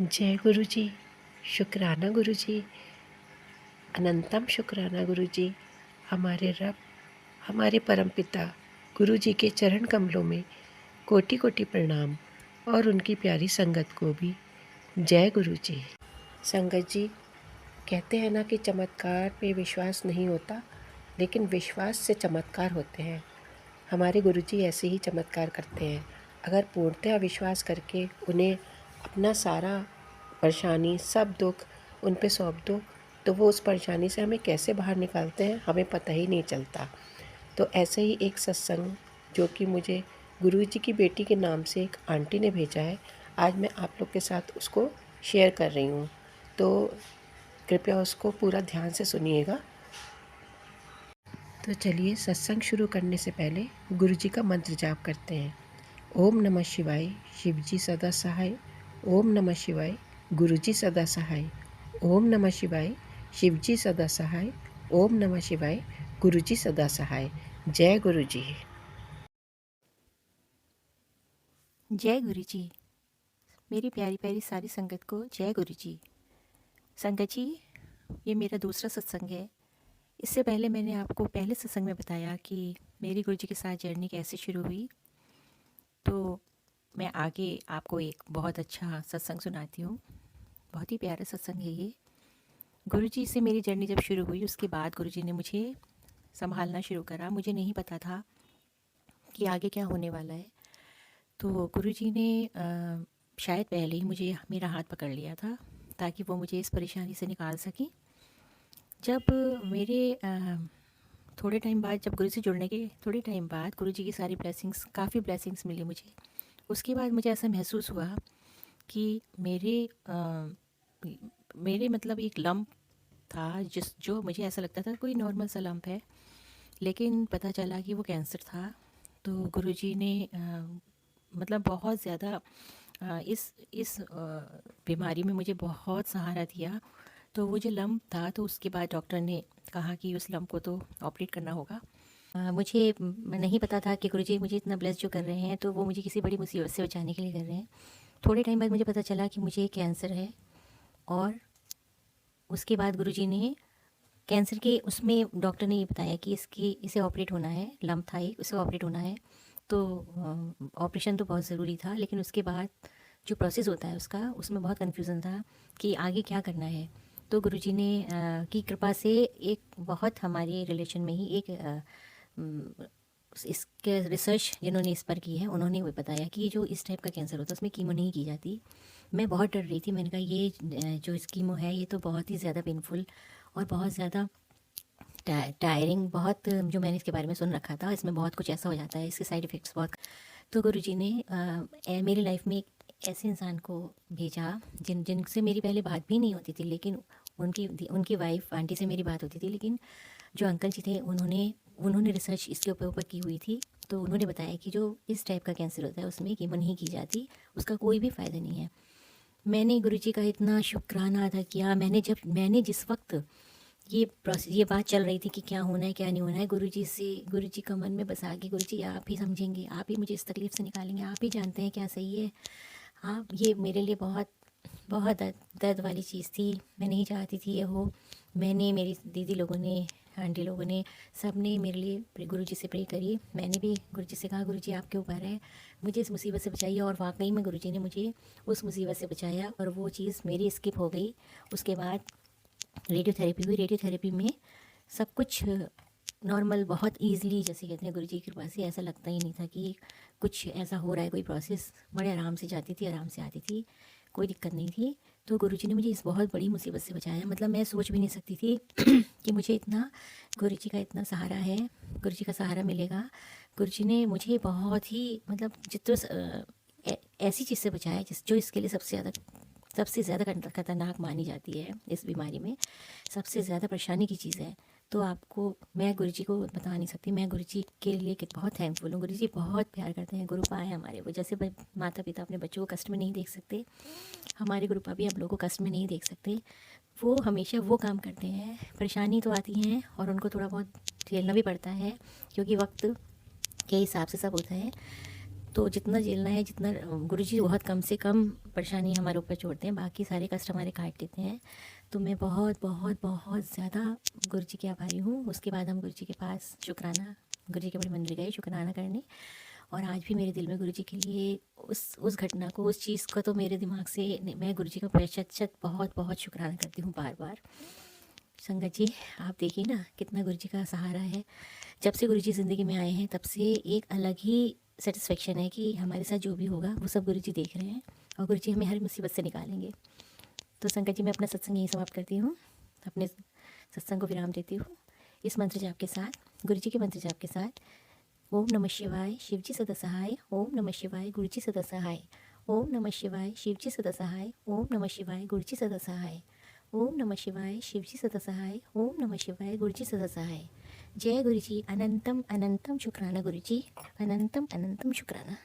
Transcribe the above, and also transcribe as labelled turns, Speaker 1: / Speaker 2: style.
Speaker 1: जय गुरु जी। शुक्राना गुरु जी। अनंतम शुक्राना गुरु जी। हमारे रब, हमारे परमपिता गुरु जी के चरण कमलों में कोटि कोटि प्रणाम और उनकी प्यारी संगत को भी जय गुरु जी। संगत जी, कहते हैं ना कि चमत्कार पे विश्वास नहीं होता, लेकिन विश्वास से चमत्कार होते हैं। हमारे गुरु जी ऐसे ही चमत्कार करते हैं। अगर पूर्णतः विश्वास करके उन्हें अपना सारा परेशानी, सब दुख उन पे सौंप दो, तो वो उस परेशानी से हमें कैसे बाहर निकालते हैं हमें पता ही नहीं चलता। तो ऐसे ही एक सत्संग जो कि मुझे गुरु जी की बेटी के नाम से एक आंटी ने भेजा है, आज मैं आप लोग के साथ उसको शेयर कर रही हूँ। तो कृपया उसको पूरा ध्यान से सुनिएगा। तो चलिए सत्संग शुरू करने से पहले गुरु जी का मंत्र जाप करते हैं। ओम नमः शिवाय, शिव जी सदा सहाय। ओम नमः शिवाय, गुरु जी सदा सहाय। ओम नमः शिवाय, शिव जी सदा सहाय। ओम नमः शिवाय, गुरु जी सदा सहाय। जय गुरु जी।
Speaker 2: जय गुरु जी। मेरी प्यारी प्यारी सारी संगत को जय गुरु जी। संगत जी, ये मेरा दूसरा सत्संग है। इससे पहले मैंने आपको पहले सत्संग में बताया कि मेरी गुरु जी के साथ जर्नी कैसे शुरू हुई। तो मैं आगे आपको एक बहुत अच्छा सत्संग सुनाती हूँ। बहुत ही प्यारा सत्संग है ये। गुरु जी से मेरी जर्नी जब शुरू हुई, उसके बाद गुरु जी ने मुझे संभालना शुरू करा। मुझे नहीं पता था कि आगे क्या होने वाला है। तो गुरु जी ने शायद पहले ही मुझे मेरा हाथ पकड़ लिया था ताकि वो मुझे इस परेशानी से निकाल सकें। जब मेरे थोड़े टाइम बाद, जब गुरु से जुड़ने के थोड़े टाइम बाद गुरु जी की सारी ब्लेसिंग्स, काफ़ी ब्लेसिंग्स मिली मुझे। उसके बाद मुझे ऐसा महसूस हुआ कि मेरे मतलब एक लम्प था, जो मुझे ऐसा लगता था कोई नॉर्मल सा लम्प है, लेकिन पता चला कि वो कैंसर था। तो गुरु जी ने मतलब बहुत ज़्यादा इस बीमारी में मुझे बहुत सहारा दिया। तो वो जो लम्प था, तो उसके बाद डॉक्टर ने कहा कि उस लम्प को तो ऑपरेट करना होगा। मुझे नहीं पता था कि गुरुजी मुझे इतना ब्लेस जो कर रहे हैं, तो वो मुझे किसी बड़ी मुसीबत से बचाने के लिए कर रहे हैं। थोड़े टाइम बाद मुझे पता चला कि मुझे कैंसर है। और उसके बाद गुरुजी ने कैंसर के उसमें डॉक्टर ने ये बताया कि इसे ऑपरेट होना है। लम्प था एक, इसे ऑपरेट होना है। तो ऑपरेशन तो बहुत ज़रूरी था, लेकिन उसके बाद जो प्रोसेस होता है उसका, उसमें बहुत कन्फ्यूज़न था कि आगे क्या करना है। तो गुरुजी ने की कृपा से एक बहुत हमारे रिलेशन में ही एक इसके रिसर्च जिन्होंने इस पर की है, उन्होंने वो बताया कि जो इस टाइप का कैंसर होता है उसमें कीमो नहीं की जाती। मैं बहुत डर रही थी। मैंने कहा ये जो इस कीमो है ये तो बहुत ही ज़्यादा पेनफुल और बहुत ज़्यादा टायरिंग, बहुत जो मैंने इसके बारे में सुन रखा था, इसमें बहुत कुछ ऐसा हो जाता है, इसके साइड इफ़ेक्ट्स बहुत। तो गुरुजी ने मेरी लाइफ में एक ऐसे इंसान को भेजा जिनसे मेरी पहले बात भी नहीं होती थी, लेकिन उनकी वाइफ आंटी से मेरी बात होती थी। लेकिन जो अंकल जी थे, उन्होंने रिसर्च इसके ऊपर की हुई थी। तो उन्होंने बताया कि जो इस टाइप का कैंसर होता है उसमें कीमो नहीं की जाती, उसका कोई भी फ़ायदा नहीं है। मैंने गुरुजी का इतना शुक्राना अदा किया। मैंने जिस वक्त ये बात चल रही थी कि क्या होना है क्या नहीं होना है, गुरुजी का मन में बसा के, गुरुजी आप ही समझेंगे, आप ही मुझे इस तकलीफ़ से निकालेंगे, आप ही जानते हैं क्या सही है। आप, ये मेरे लिए बहुत बहुत दर्द वाली चीज़ थी। मैं नहीं चाहती थी ये हो। मैंने, मेरी दीदी लोगों ने, आंटी लोगों ने, सब ने मेरे लिए गुरुजी से प्रे करी। मैंने भी गुरुजी से कहा, गुरुजी आपके ऊपर है, मुझे इस मुसीबत से बचाइए। और वाकई में गुरुजी ने मुझे उस मुसीबत से बचाया और वो चीज़ मेरी स्किप हो गई। उसके बाद रेडियोथेरेपी हुई। रेडियोथेरेपी में सब कुछ नॉर्मल, बहुत ईज़िली, जैसे कहते हैं गुरुजी की कृपा से, ऐसा लगता ही नहीं था कि कुछ ऐसा हो रहा है। कोई प्रोसेस बड़े आराम से जाती थी, आराम से आती थी, कोई दिक्कत नहीं थी। तो गुरुजी ने मुझे इस बहुत बड़ी मुसीबत से बचाया। मतलब मैं सोच भी नहीं सकती थी कि मुझे इतना, गुरुजी का इतना सहारा है, गुरुजी का सहारा मिलेगा। गुरुजी ने मुझे बहुत ही, मतलब ऐसी चीज़ से बचाया जो इसके लिए सबसे ज़्यादा खतरनाक मानी जाती है इस बीमारी में। सबसे ज़्यादा परेशानी की चीज़ है। तो आपको, मैं गुरुजी को बता नहीं सकती। मैं गुरुजी के लिए बहुत थैंकफुल हूँ। गुरुजी बहुत प्यार करते हैं। गुरुपा है हमारे वो। जैसे माता पिता अपने बच्चों को कष्ट में नहीं देख सकते, हमारे गुरुपा भी हम लोगों को कष्ट में नहीं देख सकते। वो हमेशा वो काम करते हैं। परेशानी तो आती हैं और उनको थोड़ा बहुत झेलना भी पड़ता है, क्योंकि वक्त के हिसाब से सब होता है। तो जितना झेलना है, जितना गुरुजी बहुत कम से कम परेशानी हमारे ऊपर छोड़ते हैं, बाकी सारे कष्ट हमारे काट लेते हैं। तो मैं बहुत बहुत बहुत ज़्यादा गुरुजी की आभारी हूँ। उसके बाद हम गुरुजी के पास शुक्राना, गुरुजी के बड़े मंदिर गए शुक्राना करने। और आज भी मेरे दिल में गुरुजी के लिए उस घटना को, उस चीज़ को तो मेरे दिमाग से मैं गुरुजी का प्रतिशत बहुत बहुत शुक्राना करती हूँ बार बार। संगत जी, आप देखिए ना कितना गुरुजी का सहारा है। जब से गुरुजी ज़िंदगी में आए हैं तब से एक अलग ही सेटिस्फेक्शन है कि हमारे साथ जो भी होगा वो सब गुरुजी देख रहे हैं और गुरुजी हमें हर मुसीबत से निकालेंगे। तो संगत जी, मैं अपना सत्संग यहीं समाप्त करती हूँ, अपने सत्संग को विराम देती हूँ इस मंत्र जाप के साथ, गुरुजी के मंत्र जाप के साथ। ओम नमः शिवाय, शिवजी सदा सहाय। ओम नमः शिवाय, गुरुजी सदा सहाय। ओम नमः शिवाय, शिवजी सदा सहाय। ओम नमः शिवाय, गुरुजी सदा सहाय। ओम नमः शिवाय, शिवजी सदा सहाय। ओम नमः शिवाय, गुरुजी सदा सहाय। जय गुरुजी, अनंतम अनंतम शुक्राना गुरुजी, अनंतम अनंतम शुक्राना।